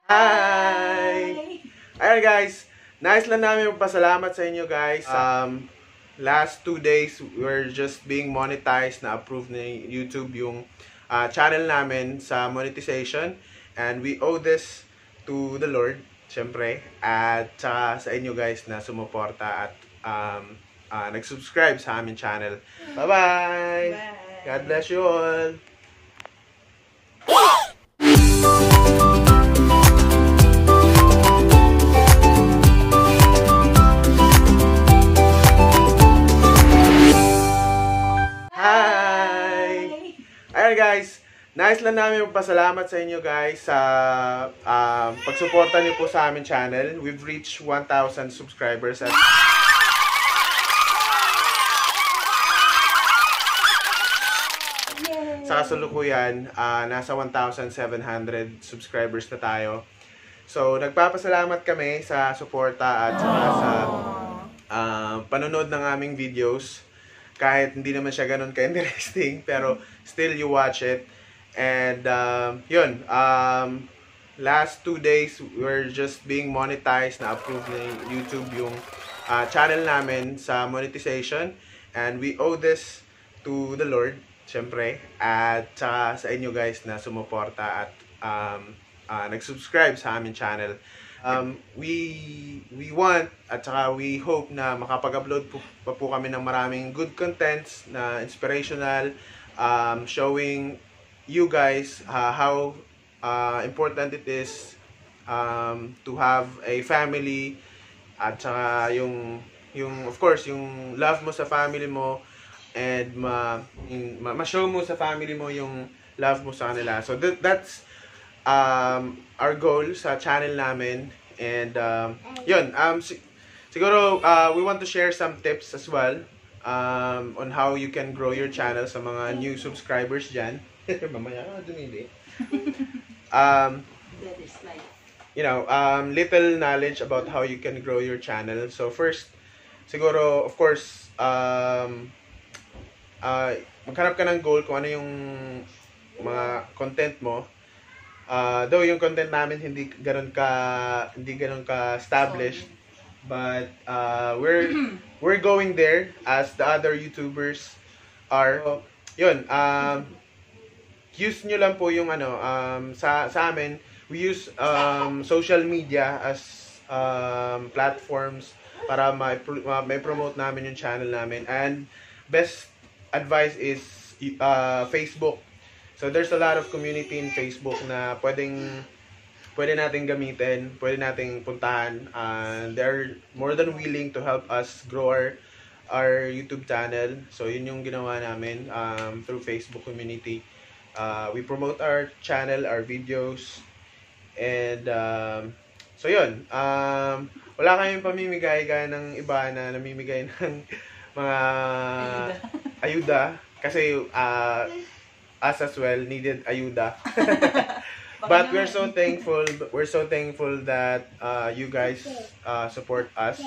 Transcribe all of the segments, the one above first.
Hi! Ayan guys, nice lang namin magpasalamat sa inyo guys. Last 2 days, we're just being monetized na approved ni YouTube yung channel namin sa monetization. And we owe this to the Lord, syempre. At saka sa inyo guys na sumuporta at nag-subscribe sa aming channel. Bye-bye! God bless you all! Ayan guys, nice lang namin magpasalamat sa inyo guys sa pagsuporta niyo po sa aming channel. We've reached 1,000 subscribers at sa kasalukuyan, nasa 1,700 subscribers na tayo. So, nagpapasalamat kami sa suporta at sa panonood ng aming videos. Kahit hindi naman siya ganun ka-interesting, pero still you watch it. And yun, last 2 days, we're just being monetized na approved ni YouTube yung channel namin sa monetization. And we owe this to the Lord, syempre. At saka sa inyo guys na sumuporta at nag-subscribe sa aming channel. We want at saka we hope na makapag-upload pa po kami ng maraming good contents na inspirational, showing you guys how important it is to have a family at saka yung of course yung love mo sa family mo and ma-show mo sa family mo yung love mo sa kanila. So that's our goal sa channel namin. And yun, siguro we want to share some tips as well on how you can grow your channel sa mga new subscribers dyan. Mamaya ka dumili. You know, little knowledge about how you can grow your channel. So first, siguro of course maghanap ka ng goal kung ano yung mga content mo. Though yung content namin hindi ganoon ka established, but we're going there as the other YouTubers are. So, yun, use nyo lang po yung ano sa amin, we use social media as platforms para may promote namin yung channel namin. And best advice is Facebook. So there's a lot of community in Facebook na pwede nating gamitin, pwede nating puntahan. They're more than willing to help us grow our YouTube channel. So yun yung ginawa namin through Facebook community. We promote our channel, our videos, and so yun. Wala kayong pamimigay gaya ng iba na namimigay ng mga ayuda kasi us as well needed ayuda. But we're so thankful that you guys support us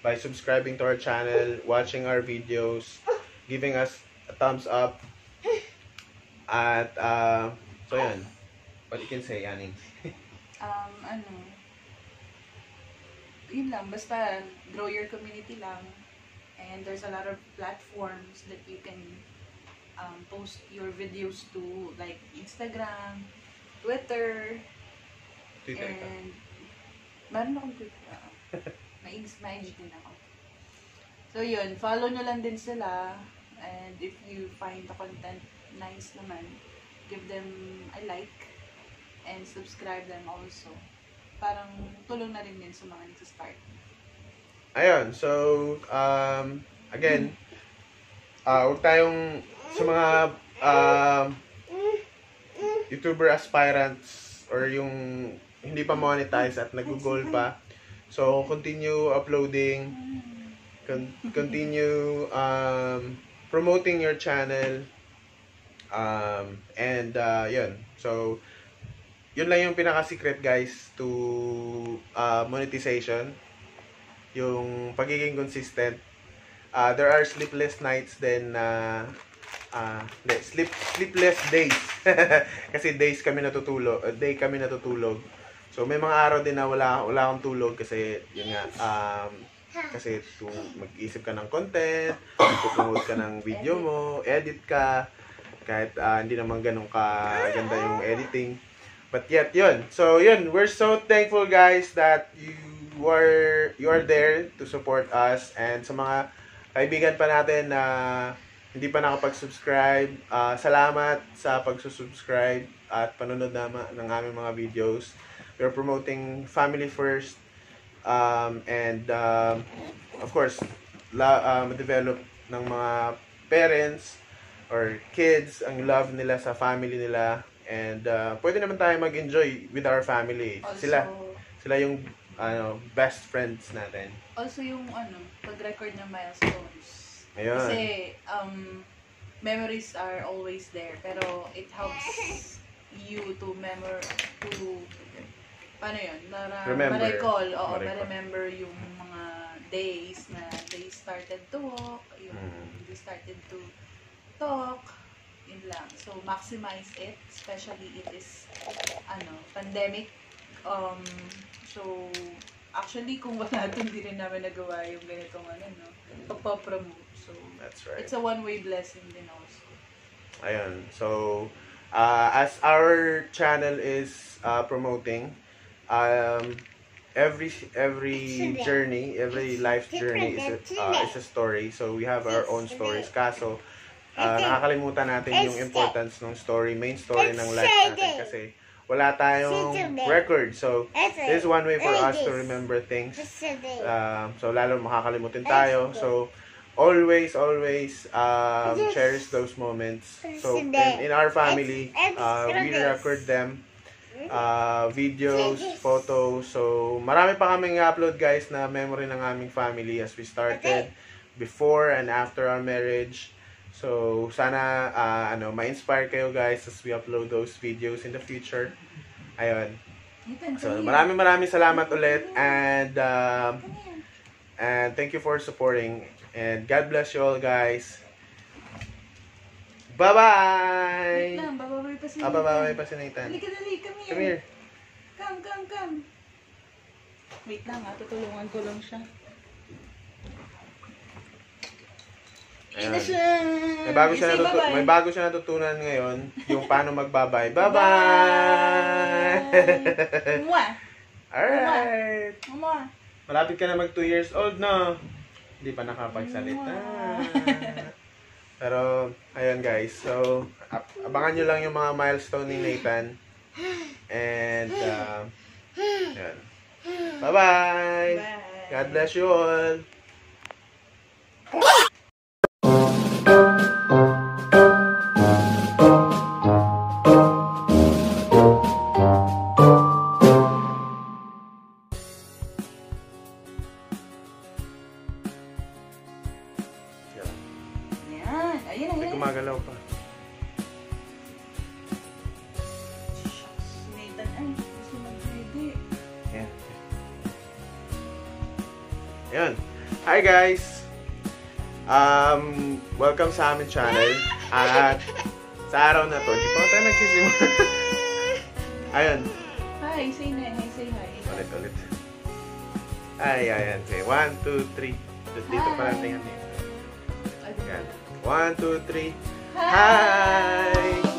by subscribing to our channel, watching our videos, giving us a thumbs up. At so yan, what you can say, Annie? Yun lang, basta grow your community lang, and there's a lot of platforms that you can post your videos to, like Instagram, Twitter, and meron akong Twitter. May din ako. So yun, follow nyo lang din sila, and if you find the content nice naman, give them a like and subscribe them also. Parang tulong na rin din sa mga nagsa-start. Ayun, so again, huwag tayong sa mga YouTuber aspirants or yung hindi pa monetize at nag-goal pa. So, continue uploading, continue promoting your channel, and yun. So, yun lang yung pinaka-secret guys to monetization. Yung pagiging consistent. There are sleepless nights then sleepless days. Kasi day kami natutulog. So may mga araw din na wala akong tulog kasi yun nga kasi mag-isip ka ng content, mag-promote ka ng video mo, edit ka kahit hindi naman ganun kaganda yung editing. But yet yun. So yun, we're so thankful guys that you are there to support us, and sa mga kaibigan pa natin na hindi pa nakapag-subscribe, salamat sa pag-subscribe at panonood ng aming mga videos. We're promoting family first, and of course, develop ng mga parents or kids ang love nila sa family nila, and pwede naman tayo mag-enjoy with our family. Also, Sila yung best friends natin. Also yung pag-record ng milestones. Ayun. Kasi memories are always there, pero it helps you to paano yun? Ma-recall, ma-remember yung mga days na they started to walk, yung they started to talk, yun lang. So, maximize it, especially it is, pandemic. So, actually, kung wala ito, hindi rin namin nagawa yung ganitong pagpapromote. So, that's right. It's a one-way blessing din also. Ayun. So, as our channel is promoting, every journey, every life journey is a story. So we have our own stories. Kaso nakakalimutan natin yung importance ng story, main story ng life natin, kasi wala tayong record. So this is one way for us to remember things. So lalo makakalimutan tayo. So always cherish those moments. So in our family, we record them. Videos, photos. So, marami pa kaming upload guys na memory ng aming family as we started, before and after our marriage. So, sana ma-inspire kayo guys as we upload those videos in the future. Ayun. So, maraming salamat ulit, and thank you for supporting, and God bless you all guys. Bye-bye! Wait lang, bababay pa si Nathan. Bababay pa si Nathan. Halika, dali, come here. Come here. Come. Wait lang tutulungan ko lang siya. Ayun. May bago siya natutunan ngayon, yung paano magbabay. Bye-bye! Mwah! Alright! Mwah! Malapit ka na mag 2 years old, no? Hindi pa nakapagsalita. Pero, ayun guys. So, abangan nyo lang yung mga milestone ni Nathan. And, ayun. Bye-bye! God bless you all! Ayun. Gumagalaw pa. Nathan, gusto mag-ready. Yan. Ayun. Hi guys! Welcome sa aming channel. At sa araw na to, di pa tayo nagsisimula. Ayun. Hi, say hi. Ulit. Ayan. Say 1, 2, 3. Dito pa lang tingnan. 1, 2, 3. Hi!